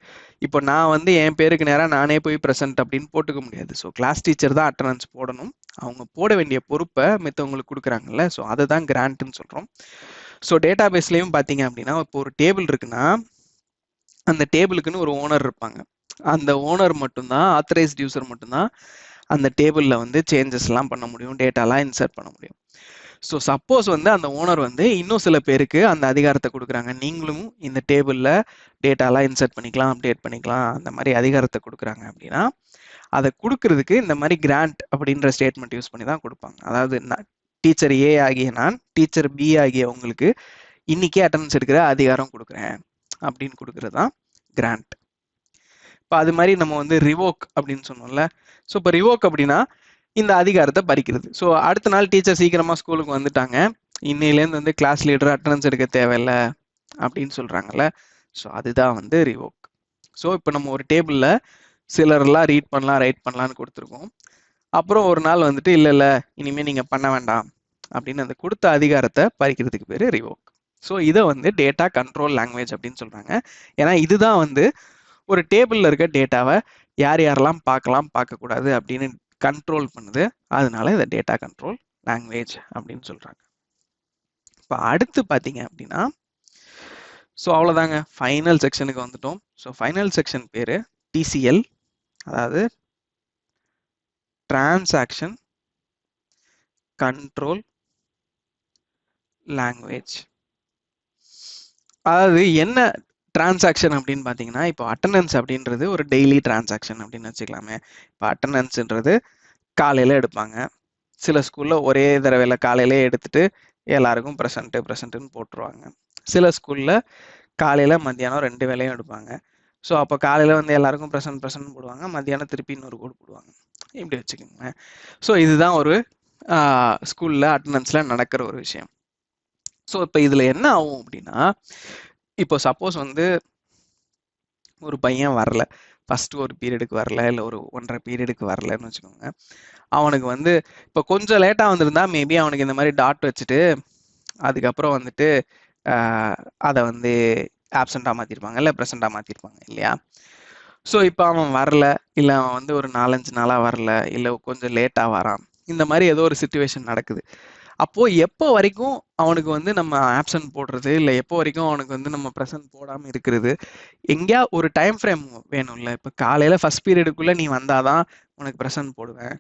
[SPEAKER 1] இப்போ நான் வந்து என் பேருக்கு நேராக நானே போய் ப்ரெசென்ட் அப்படின்னு போட்டுக்க முடியாது. ஸோ கிளாஸ் டீச்சர் தான் அட்டண்டன்ஸ் போடணும். அவங்க போட வேண்டிய பொறுப்பை மற்றவங்களுக்கு கொடுக்குறாங்கல்ல, ஸோ அதை தான் கிராண்ட்னு சொல்கிறோம். ஸோ டேட்டா பேஸ்லேயும் பார்த்தீங்க அப்படின்னா, இப்போ ஒரு டேபிள் இருக்குன்னா அந்த டேபிளுக்குன்னு ஒரு ஓனர் இருப்பாங்க. அந்த ஓனர் மட்டும்தான், ஆத்தரைஸ்ட் யூசர் மட்டும்தான் அந்த டேபிளில் வந்து சேஞ்சஸ்லாம் பண்ண முடியும், டேட்டாலாம் இன்சர்ட் பண்ண முடியும். ஸோ சப்போஸ் வந்து அந்த ஓனர் வந்து இன்னும் சில பேருக்கு அந்த அதிகாரத்தை கொடுக்குறாங்க, நீங்களும் இந்த டேபிளில் டேட்டாலாம் இன்சர்ட் பண்ணிக்கலாம், அப்டேட் பண்ணிக்கலாம், அந்த மாதிரி அதிகாரத்தை கொடுக்குறாங்க அப்படின்னா அதை கொடுக்கறதுக்கு இந்த மாதிரி கிராண்ட் அப்படின்ற ஸ்டேட்மெண்ட் யூஸ் பண்ணி தான் கொடுப்பாங்க. அதாவது டீச்சர் ஏ ஆகிய நான் டீச்சர் பி ஆகிய உங்களுக்கு இன்னைக்கே அட்டண்டன்ஸ் எடுக்கிற அதிகாரம் கொடுக்குறேன் அப்படின்னு கொடுக்கறது தான் கிராண்ட். இப்போ அது மாதிரி நம்ம வந்து ரிவோக் அப்படின்னு சொன்னோம்ல. ஸோ இப்போ ரிவோக் அப்படின்னா இந்த அதிகாரத்தை பறிக்கிறது. ஸோ அடுத்த நாள் டீச்சர் சீக்கிரமாக ஸ்கூலுக்கு வந்துட்டாங்க, இன்னையிலேருந்து வந்து கிளாஸ் லீடர் அட்டண்டன்ஸ் எடுக்க தேவையில்லை அப்படின்னு சொல்கிறாங்கல்ல. ஸோ அதுதான் வந்து ரிவோக். ஸோ இப்போ நம்ம ஒரு டேபிளில் சிலர்லாம் ரீட் பண்ணலாம், ரைட் பண்ணலான்னு கொடுத்துருக்கோம். அப்புறம் ஒரு நாள் வந்துட்டு இல்லை இனிமேல் நீங்கள் பண்ண வேண்டாம் அப்படின்னு அந்த கொடுத்த அதிகாரத்தை பறிக்கிறதுக்கு பேர் ரிவோக். ஸோ இதை வந்து டேட்டா கண்ட்ரோல் லாங்குவேஜ் அப்படின்னு சொல்கிறாங்க. ஏன்னா இதுதான் வந்து ஒரு டேபிளில் இருக்க டேட்டாவை யார் யாரெல்லாம் பார்க்கலாம் பார்க்கக்கூடாது அப்படின்னு கண்ட்ரோல் பண்ணுது. அதனால இதை டேட்டா கண்ட்ரோல் லாங்குவேஜ் அப்படின்னு சொல்கிறாங்க. இப்போ அடுத்து பார்த்தீங்க அப்படின்னா, ஸோ அவ்வளோதாங்க, ஃபைனல் செக்ஷனுக்கு வந்துட்டோம். ஸோ ஃபைனல் செக்ஷன் பேர் டிசிஎல், அதாவது டிரான்சாக்ஷன் கண்ட்ரோல் லாங்குவேஜ். அதாவது என்ன டிரான்சாக்ஷன் அப்படின்னு பார்த்தீங்கன்னா, இப்போ அட்டண்டன்ஸ் அப்படின்றது ஒரு டெய்லி டிரான்சாக்ஷன் அப்படின்னு வச்சுக்கலாமே. இப்போ அட்டண்டன்ஸ்ன்றது காலையில் எடுப்பாங்க, சில ஸ்கூலில் ஒரே தடவையில் காலையிலே எடுத்துட்டு எல்லாருக்கும் ப்ரெசண்ட்டுன்னு போட்டுருவாங்க. சில ஸ்கூலில் காலையில் மத்தியானம் 2 வேளையும் எடுப்பாங்க. ஸோ அப்போ காலையில் வந்து எல்லாருக்கும் ப்ரெசன்ட் போடுவாங்க, மத்தியானம் திருப்பி இன்னொரு கோடு போடுவாங்க, இப்படி வச்சுக்கோங்க. ஸோ இதுதான் ஒரு ஸ்கூலில் அட்டண்டன்ஸில் நடக்கிற ஒரு விஷயம். ஸோ இப்போ இதில் என்ன ஆகும் அப்படின்னா, இப்போ சப்போஸ் வந்து ஒரு பையன் வரல, ஃபஸ்ட்டு ஒரு பீரியடுக்கு வரல, இல்லை ஒரு 1.5 பீரியடுக்கு வரலன்னு வச்சுக்கோங்க. அவனுக்கு வந்து இப்போ கொஞ்சம் லேட்டாக வந்திருந்தா மேபி அவனுக்கு இந்த மாதிரி டாட் வச்சுட்டு அதுக்கப்புறம் வந்துட்டு அதை வந்து ஆப்சண்ட்டாக மாற்றிருப்பாங்க, இல்லை ப்ரெசண்ட்டாக மாற்றிருப்பாங்க இல்லையா. ஸோ இப்போ அவன் வரல, இல்லை அவன் வந்து ஒரு 4-5 நாளாக வரல, இல்லை கொஞ்சம் லேட்டாக வரான், இந்த மாதிரி ஏதோ ஒரு சிச்சுவேஷன் நடக்குது. அப்போது எப்போ வரைக்கும் அவனுக்கு வந்து நம்ம ஆப்சன்ட் போடுறது, இல்லை எப்போ வரைக்கும் அவனுக்கு வந்து நம்ம ப்ரெசன்ட் போடாமல் இருக்கிறது, எங்கேயா ஒரு டைம் ஃப்ரேம் வேணும்ல. இப்போ காலையில் ஃபஸ்ட் பீரியடுக்குள்ளே நீ வந்தாதான் உனக்கு ப்ரெசன்ட் போடுவேன்,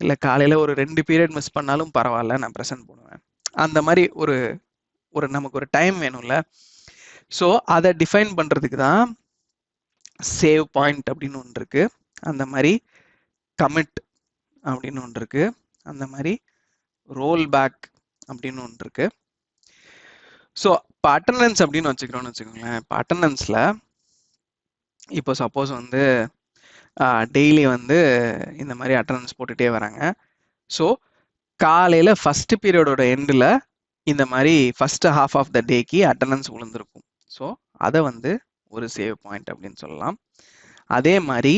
[SPEAKER 1] இல்லை காலையில் ஒரு 2 பீரியட் மிஸ் பண்ணாலும் பரவாயில்ல நான் ப்ரெசன்ட் போடுவேன், அந்த மாதிரி ஒரு நமக்கு ஒரு டைம் வேணும்ல. ஸோ அதை டிஃபைன் பண்ணுறதுக்கு தான் சேவ் பாயிண்ட் அப்படின்னு ஒன்று இருக்குது, அந்த மாதிரி கமிட் அப்படின்னு ஒன்று இருக்குது, அந்த மாதிரி ரோல் பேக் அப்படின்னு ஒன்று இருக்கு. ஸோ இப்போ அட்டண்டன்ஸ் அப்படின்னு வச்சுக்கிறோன்னு வச்சுக்கோங்களேன். இப்போ அட்டண்டன்ஸில் இப்போ சப்போஸ் வந்து டெய்லி வந்து இந்த மாதிரி அட்டண்டன்ஸ் போட்டுகிட்டே வராங்க. ஸோ காலையில் ஃபஸ்ட்டு பீரியடோட எண்டில் இந்த மாதிரி ஃபஸ்ட்டு ஹாஃப் ஆஃப் த டேக்கு அட்டண்டன்ஸ் விழுந்திருக்கும். ஸோ அதை வந்து ஒரு சேவ் பாயிண்ட் அப்படின்னு சொல்லலாம். அதே மாதிரி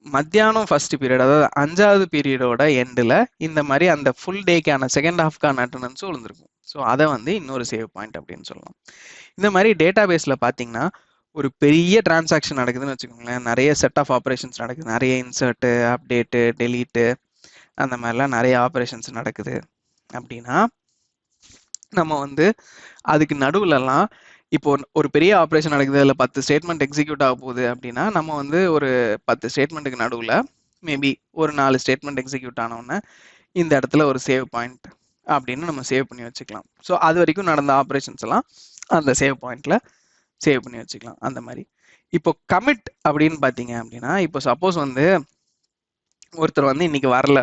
[SPEAKER 1] மத்தியானம் ஃபர்ஸ்ட் பீரியட், அதாவது 5வது பீரியடோட எண்டில் இந்த மாதிரி அந்த ஃபுல் டேக்கான செகண்ட் ஹாஃப்கான அட்டண்டன்ஸும் விழுந்திருக்கும். ஸோ அதை வந்து இன்னொரு சேவ் பாயிண்ட் அப்படின்னு சொல்லலாம். இந்த மாதிரி டேட்டா பேஸில் பார்த்தீங்கன்னா ஒரு பெரிய டிரான்சாக்ஷன் நடக்குதுன்னு வச்சுக்கோங்களேன், நிறைய செட் ஆஃப் ஆப்ரேஷன்ஸ் நடக்குது, நிறைய இன்சர்ட்டு, அப்டேட்டு, டெலீட்டு, அந்த மாதிரிலாம் நிறைய ஆப்ரேஷன்ஸ் நடக்குது அப்படின்னா நம்ம வந்து அதுக்கு நடுவுலலாம் இப்போ ஒரு பெரிய ஆப்ரேஷன் நடக்குது, அதில் 10 ஸ்டேட்மெண்ட் எக்ஸிக்யூட் ஆக போகுது அப்படின்னா நம்ம வந்து ஒரு 10 ஸ்டேட்மெண்ட்டுக்கு நடுவில் மேபி ஒரு 4 ஸ்டேட்மெண்ட் எக்ஸிக்யூட் ஆனோடனே இந்த இடத்துல ஒரு சேவ் பாயிண்ட் அப்படின்னு நம்ம சேவ் பண்ணி வச்சுக்கலாம். ஸோ அது வரைக்கும் நடந்த ஆப்ரேஷன்ஸ் எல்லாம் அந்த சேவ் பாயிண்ட்ல சேவ் பண்ணி வச்சுக்கலாம் அந்த மாதிரி. இப்போ கமிட் அப்படின்னு பார்த்தீங்க அப்படின்னா, இப்போ சப்போஸ் வந்து ஒருத்தர் வந்து இன்னைக்கு வரல,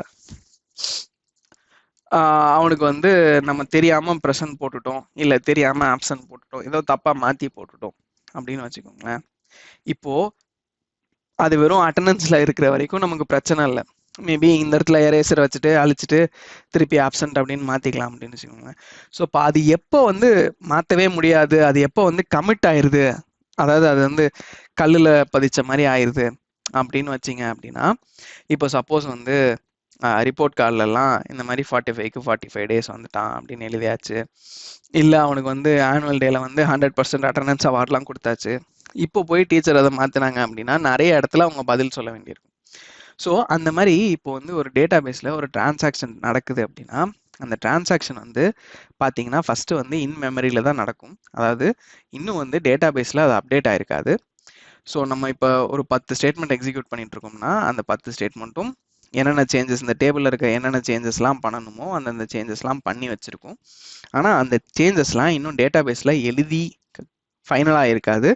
[SPEAKER 1] அவனுக்கு வந்து நம்ம தெரியாம ப்ரெசன்ட் போட்டுட்டோம், இல்லை தெரியாம ஆப்சன்ட் போட்டுட்டோம், ஏதோ தப்பா மாத்தி போட்டுட்டோம் அப்படின்னு வச்சுக்கோங்களேன். இப்போ அது வெறும் அட்டண்டன்ஸ்ல இருக்கிற வரைக்கும் நமக்கு பிரச்சனை இல்லை. மேபி இந்த இடத்துல எரேசர் வச்சுட்டு அழிச்சிட்டு திருப்பி ஆப்சன்ட் அப்படின்னு மாத்திக்கலாம் அப்படின்னு வச்சுக்கோங்க. ஸோ இப்போ அது எப்போ வந்து மாற்றவே முடியாது, அது எப்போ வந்து கமிட் ஆயிருது, அதாவது அது வந்து கல்லில் பதிச்ச மாதிரி ஆயிடுது அப்படின்னு வச்சிங்க அப்படின்னா, இப்போ சப்போஸ் வந்து ரிப்போர்ட் கார்டிலலாம் இந்த மாதிரி 45 டேஸ் வந்துட்டான் அப்படின்னு எழுதியாச்சு, இல்லை அவனுக்கு வந்து ஆனுவல் டேல வந்து 100% அட்டண்டன்ஸ் அவார்ட்லாம் கொடுத்தாச்சு, இப்போ போய் டீச்சர் அதை மாற்றினாங்க அப்படின்னா நிறைய இடத்துல அவங்க பதில் சொல்ல வேண்டியிருக்கும். ஸோ அந்த மாதிரி இப்போ வந்து ஒரு டேட்டா பேஸில் ஒரு டிரான்சாக்ஷன் நடக்குது அப்படின்னா, அந்த டிரான்சாக்ஷன் வந்து பார்த்தீங்கன்னா ஃபஸ்ட்டு வந்து இன் மெமரியில் தான் நடக்கும். அதாவது இன்னும் வந்து டேட்டா பேஸில் அது அப்டேட் ஆகிருக்காது. ஸோ நம்ம இப்போ ஒரு 10 ஸ்டேட்மெண்ட் எக்ஸிக்யூட் பண்ணிட்டு இருக்கோம்னா அந்த 10 ஸ்டேட்மெண்ட்டும் என்னென்ன சேஞ்சஸ், இந்த டேபிளில் இருக்க என்னென்ன சேஞ்சஸ்லாம் பண்ணணுமோ அந்தந்த சேஞ்சஸ்லாம் பண்ணி வச்சுருக்கோம். ஆனால் அந்த சேஞ்சஸ்லாம் இன்னும் டேட்டா பேஸில் எழுதி ஃபைனலாக இருக்காது.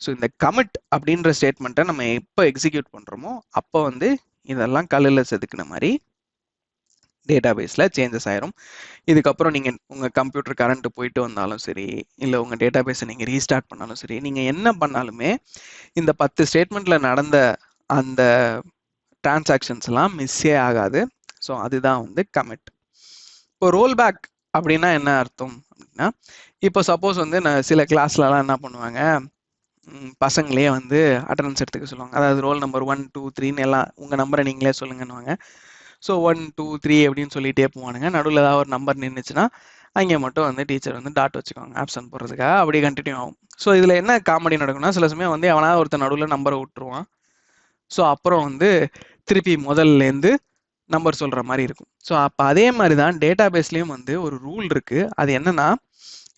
[SPEAKER 1] ஸோ இந்த கமிட் அப்படின்ற ஸ்டேட்மெண்ட்டை நம்ம எப்போ எக்ஸிக்யூட் பண்ணுறோமோ அப்போ வந்து இதெல்லாம் கல்லில் செதுக்கின மாதிரி டேட்டா பேஸில் சேஞ்சஸ் ஆயிரும். இதுக்கப்புறம் நீங்கள் உங்கள் கம்ப்யூட்டர் கரண்ட் போயிட்டு வந்தாலும் சரி, இல்லை உங்கள் டேட்டா பேஸை நீங்கள் ரீஸ்டார்ட் பண்ணாலும் சரி, நீங்கள் என்ன பண்ணாலுமே இந்த 10 ஸ்டேட்மெண்ட்டில் நடந்த அந்த டிரான்சாக்ஷன்ஸ்லாம் மிஸ்ஸே ஆகாது. ஸோ அதுதான் வந்து கமிட். இப்போ ரோல் பேக் அப்படின்னா என்ன அர்த்தம் அப்படின்னா, இப்போ சப்போஸ் வந்து நான் சில கிளாஸ்லலாம் என்ன பண்ணுவாங்க, பசங்களே வந்து அட்டண்டன்ஸ் எடுத்துக்க சொல்லுவாங்க. அதாவது ரோல் நம்பர் 1 2 3ன்னு எல்லாம் உங்கள் நம்பரை நீங்களே சொல்லுங்கன்னுவாங்க. ஸோ 1 2 3 அப்படின்னு சொல்லிகிட்டே போவானுங்க. நடுவில் ஏதாவது ஒரு நம்பர் நின்றுச்சுன்னா அங்கே மட்டும் வந்து டீச்சர் வந்து டாட் வச்சுக்குவாங்க ஆப்சன்ட் போடுறதுக்காக. அப்படியே கண்டினியூ ஆகும். ஸோ இதில் என்ன காமெடி நடக்கும்னா, சில சமயம் வந்து எவனாவது ஒருத்தர் நடுவில் நம்பரை விட்டுருவான். ஸோ அப்புறம் வந்து திருப்பி முதல்லேருந்து நம்பர் சொல்கிற மாதிரி இருக்கும். ஸோ அப்போ அதே மாதிரி தான் டேட்டா பேஸ்லேயும் வந்து ஒரு ரூல் இருக்குது. அது என்னன்னா,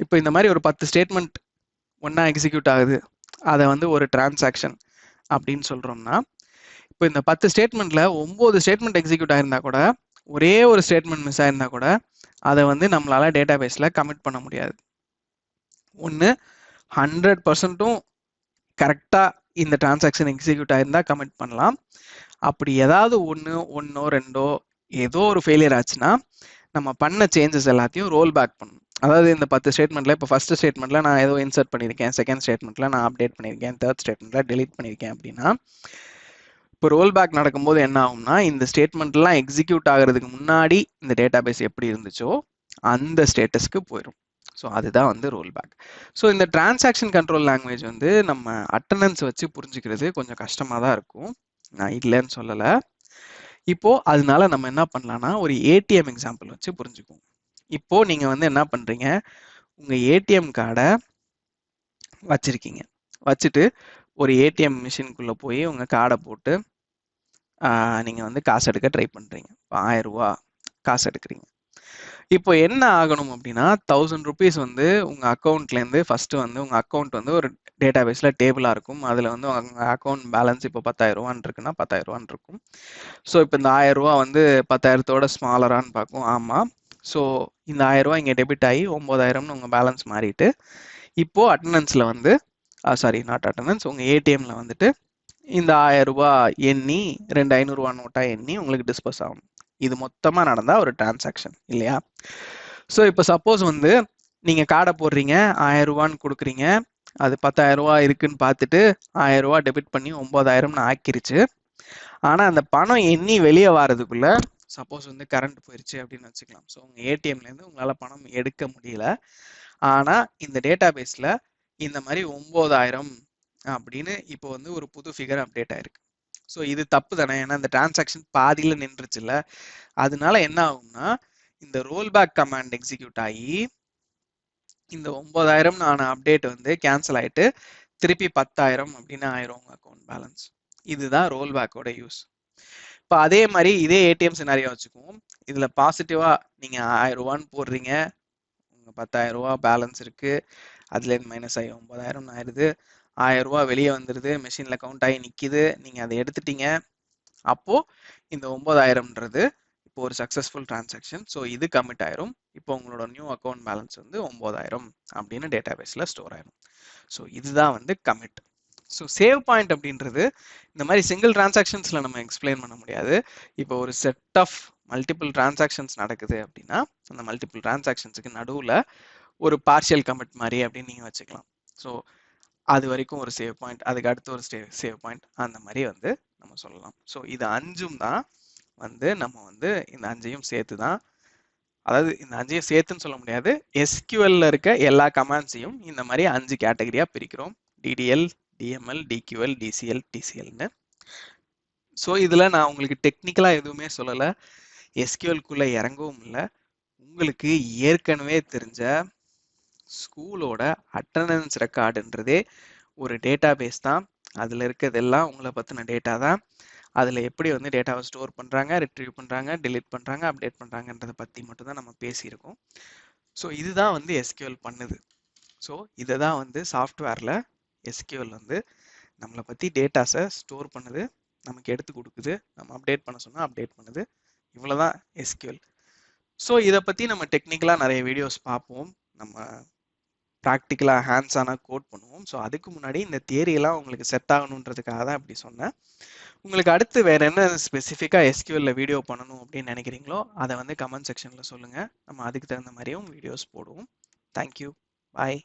[SPEAKER 1] இப்போ இந்த மாதிரி ஒரு 10 ஸ்டேட்மெண்ட் ஒன்றா எக்ஸிக்யூட் ஆகுது, அதை வந்து ஒரு டிரான்சாக்ஷன் அப்படின்னு சொல்கிறோம்னா, இப்போ இந்த 10 ஸ்டேட்மெண்ட்டில் 9 ஸ்டேட்மெண்ட் எக்ஸிக்யூட் ஆயிருந்தா கூட, ஒரே ஒரு ஸ்டேட்மெண்ட் மிஸ் ஆயிருந்தா கூட அதை வந்து நம்மளால் டேட்டா பேஸில் கமிட் பண்ண முடியாது. ஒன்று 100%ம் கரெக்டாக இந்த டிரான்சாக்ஷன் எக்ஸிக்யூட் ஆயிருந்தா கமிட் பண்ணலாம். அப்படி ஏதாவது ஒன்றோ ரெண்டோ ஏதோ ஒரு ஃபெயிலியர் ஆச்சுன்னா நம்ம பண்ண சேஞ்சஸ் எல்லாத்தையும் ரோல் பேக் பண்ணணும். அதாவது இந்த 10 ஸ்டேட்மெண்ட்டில் இப்போ ஃபஸ்ட் ஸ்டேட்மெண்ட்டில் நான் ஏதோ இன்சர்ட் பண்ணியிருக்கேன், செகண்ட் ஸ்டேட்மெண்ட்டில் நான் அப்டேட் பண்ணியிருக்கேன், தேர்ட் ஸ்டேட்மெண்ட்டில் டெலீட் பண்ணியிருக்கேன் அப்படின்னா, இப்போ ரோல் பேக் நடக்கும்போது என்ன ஆகும்னா, இந்த ஸ்டேட்மெண்ட்லாம் எக்ஸிக்யூட் ஆகிறதுக்கு முன்னாடி இந்த டேட்டா பேஸ் எப்படி இருந்துச்சோ அந்த ஸ்டேட்டஸ்க்கு போயிடும். ஸோ அதுதான் வந்து ரோல் பேக். ஸோ இந்த டிரான்சாக்ஷன் கண்ட்ரோல் லாங்குவேஜ் வந்து நம்ம அட்டண்டன்ஸ் வச்சு புரிஞ்சுக்கிறது கொஞ்சம் கஷ்டமாக தான் இருக்கும், நான் இல்லைன்னு சொல்லலை. இப்போ அதனால நம்ம என்ன பண்ணலாம்னா, ஒரு ஏடிஎம் எக்ஸாம்பிள் வச்சு புரிஞ்சுக்குவோம். இப்போ நீங்க வந்து என்ன பண்றீங்க, உங்க ஏடிஎம் கார்டை வச்சிருக்கீங்க, வச்சுட்டு ஒரு ஏடிஎம் மிஷினுக்குள்ள போய் உங்க கார்டை போட்டு நீங்க வந்து காசு எடுக்க ட்ரை பண்றீங்க. இப்போ 1000 ரூபா காசு எடுக்கிறீங்க. இப்போ என்ன ஆகணும் அப்படின்னா, 1000 ருபீஸ் வந்து உங்க அக்கௌண்ட்லேருந்து ஃபர்ஸ்ட் வந்து உங்க அக்கௌண்ட் வந்து ஒரு டேட்டா பேஸில் டேபிளாக இருக்கும். அதில் வந்து உங்க அக்கௌண்ட் பேலன்ஸ் இப்போ 10,000 ரூபான்னு இருக்குன்னா 10,000 ரூபான்னு இருக்கும். ஸோ இப்போ இந்த 1000 ரூபா வந்து 10,000தோட ஸ்மாலரான்னு பார்க்கும். ஆமாம். ஸோ இந்த 1000 ரூபா இங்கே டெபிட் ஆகி 9,000னு உங்கள் பேலன்ஸ் மாறிட்டு, இப்போ அட்டண்டன்ஸில் வந்து சாரி நாட் அட்டண்டன்ஸ், உங்கள் ஏடிஎம்ல வந்துட்டு இந்த 1000 ரூபா எண்ணி 2 500 ரூபா நோட்டா எண்ணி உங்களுக்கு டிஸ்பர்ஸ் ஆகும். இது மொத்தமாக நடந்தால் ஒரு டிரான்சாக்ஷன் இல்லையா? ஸோ இப்போ சப்போஸ் வந்து நீங்கள் கார்டை போடுறீங்க, 1000 ரூபான்னு கொடுக்குறீங்க, அது 10,000 ரூபா இருக்குன்னு பார்த்துட்டு 1000 ரூபா டெபிட் பண்ணி 9,000னு ஆக்கிருச்சு. ஆனால் அந்த பணம் எண்ணி வெளியே வர்றதுக்குள்ள சப்போஸ் வந்து கரண்ட் போயிடுச்சு அப்படின்னு வச்சுக்கலாம். ஸோ உங்கள் ஏடிஎம்லேருந்து உங்களால் பணம் எடுக்க முடியல. ஆனால் இந்த டேட்டா பேஸில் இந்த மாதிரி 9,000 அப்படின்னு இப்போ வந்து ஒரு புது ஃபிகர் அப்டேட் ஆயிருக்கு. ஸோ இது தப்பு தானே, ஏன்னா இந்த டிரான்சாக்ஷன் பாதியில் நின்றுச்சுல்ல. அதனால என்ன ஆகும்னா, இந்த ரோல் பேக் கமாண்ட் எக்ஸிக்யூட் ஆகி இந்த 9,000 ஆன அப்டேட் வந்து கேன்சல் ஆகிட்டு திருப்பி 10,000 அப்படின்னு ஆயிரும் உங்கள் அக்கௌண்ட் பேலன்ஸ். இதுதான் ரோல் பேக்கோட யூஸ். இப்போ அதே மாதிரி இதே ஏடிஎம் சினாரியோ வச்சுக்குவோம். இதில் பாசிட்டிவாக நீங்கள் 1000 ரூபான்னு போடுறீங்க, உங்கள் 10,000 ரூபா பேலன்ஸ் இருக்குது, அதுலேருந்து மைனஸ் ஆகி 9,000 ஆயிடுது, 1000 ரூபா வெளியே வந்துடுது, மெஷினில் கவுண்ட் ஆகி நிற்கிது, நீங்கள் அதை எடுத்துட்டீங்க. அப்போது இந்த 9,000ன்றது இப்போ இப்போ ஒரு சக்ஸஸ்ஃபுல் டிரான்சாக்ஷன். ஸோ இது கமிட் ஆயிரும். இப்போ உங்களோட நியூ அக்கௌண்ட் பேலன்ஸ் வந்து 9000 அப்படின்னு டேட்டாபேஸில் ஸ்டோர் ஆயிரும். ஸோ இதுதான் வந்து கமிட். ஸோ சேவ் பாயிண்ட் அப்படின்றது இந்த மாதிரி சிங்கிள் டிரான்சாக்ஷன்ஸில் நம்ம எக்ஸ்பிளைன் பண்ண முடியாது. இப்போ ஒரு செட் ஆஃப் மல்டிபிள் டிரான்சாக்ஷன்ஸ் நடக்குது அப்படின்னா அந்த மல்டிபிள் டிரான்சாக்ஷன்ஸுக்கு நடுவில் ஒரு பார்ஷியல் கமிட் மாதிரி அப்படின்னு நீங்கள் வச்சுக்கலாம். ஸோ அது வரைக்கும் ஒரு சேவ் பாயிண்ட், அதுக்கு அடுத்து ஒரு சேவ் பாயிண்ட், அந்த மாதிரி வந்து நம்ம சொல்லலாம். ஸோ இது 5ம் தான் வந்து நம்ம வந்து இந்த 5ஐயும் சேர்த்து தான், அதாவது இந்த 5ஐயும் சேர்த்துன்னு சொல்ல முடியாது, எஸ்கியூஎல்ல இருக்க எல்லா கமாண்ட்ஸையும் இந்த மாதிரி 5 கேட்டகரியா பிரிக்கிறோம். டிடிஎல், டிஎம்எல், டிக்யூஎல், டிசிஎல், டிசிஎல்னு. ஸோ இதுல நான் உங்களுக்கு டெக்னிக்கலா எதுவுமே சொல்லலை, எஸ்கியூஎல்குள்ள இறங்கவும் இல்லை. உங்களுக்கு ஏற்கனவே தெரிஞ்ச ஸ்கூலோட அட்டண்டன்ஸ் ரெக்கார்டுன்றதே ஒரு டேட்டா பேஸ் தான். அதில் இருக்கிறதெல்லாம் உங்களை பற்றின டேட்டா தான். அதில் எப்படி வந்து டேட்டாவை ஸ்டோர் பண்ணுறாங்க, ரிட்ரீவ் பண்ணுறாங்க, டெலீட் பண்ணுறாங்க, அப்டேட் பண்ணுறாங்கன்றதை பற்றி மட்டும்தான் நம்ம பேசியிருக்கோம். ஸோ இதுதான் வந்து எஸ்கியூஎல் பண்ணுது. ஸோ இதை தான் வந்து சாஃப்ட்வேரில் எஸ்கியூஎல் வந்து நம்மளை பற்றி டேட்டாஸை ஸ்டோர் பண்ணுது, நமக்கு எடுத்து கொடுக்குது, நம்ம அப்டேட் பண்ண சொன்னால் அப்டேட் பண்ணுது. இவ்வளோதான் எஸ்கியூஎல். ஸோ இதை பற்றி நம்ம டெக்னிக்கலாக நிறைய வீடியோஸ் பார்ப்போம், நம்ம ப்ராக்டிக்கலாக ஹேண்ட்ஸான கோட் பண்ணுவோம். ஸோ அதுக்கு முன்னாடி இந்த தியரியெல்லாம் உங்களுக்கு செட் ஆகணுன்றதுக்காக தான் இப்படி சொன்னேன். உங்களுக்கு அடுத்து வேறு என்ன ஸ்பெசிஃபிக்காக எஸ்கியூஎல்ல வீடியோ பண்ணணும் அப்படின்னு நினைக்கிறீங்களோ அதை வந்து கமெண்ட் செக்ஷனில் சொல்லுங்கள், நம்ம அதுக்கு தகுந்த மாதிரியும் வீடியோஸ் போடுவோம். தேங்க்யூ, பாய்.